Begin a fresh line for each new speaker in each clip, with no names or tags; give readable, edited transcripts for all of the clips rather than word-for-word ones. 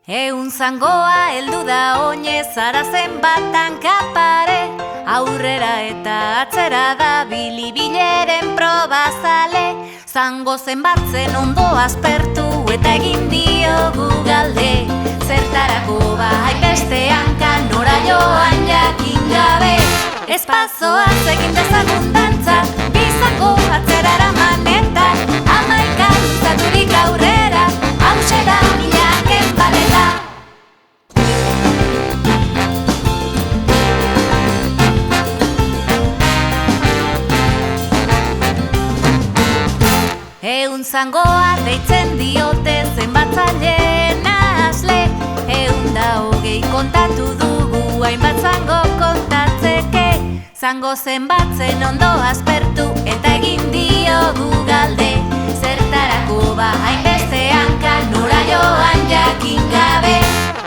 Eun zangoa heldu da oinez arazen batan kapare, aurrera eta atzera da bilibileren probazale. Zango zenbatzen ondo aspertu eta egin diogu galde, zertarako hainbeste hanka nora joan jakin gabe. Espazoaz egin dezagun dantza, bizango atzera eraman eta hamaika luzaturik aurrera, hause da milaken baleta. Eun zangoa deitzen diote zenbatzaileen asle, 120 kontatu dugu hainbat zango kontatzeke. Zango zenbatzen ondo aspertu eta egin diogu galde, zertarako hainbeste hanka nora joan jakin gabe.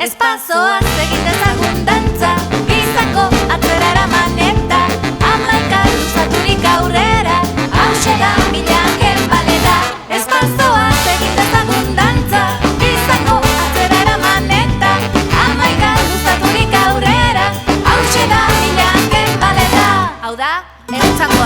Espazoaz egin dezagun dantza, bizango atzera eraman eta hamaika luzaturik aurrera, hause da milaken baleta. Espazoaz egin dezagun dantza, bizango atzera eraman eta hamaika luzaturik aurrera, hause da milaken baleta. Hau da, erantzako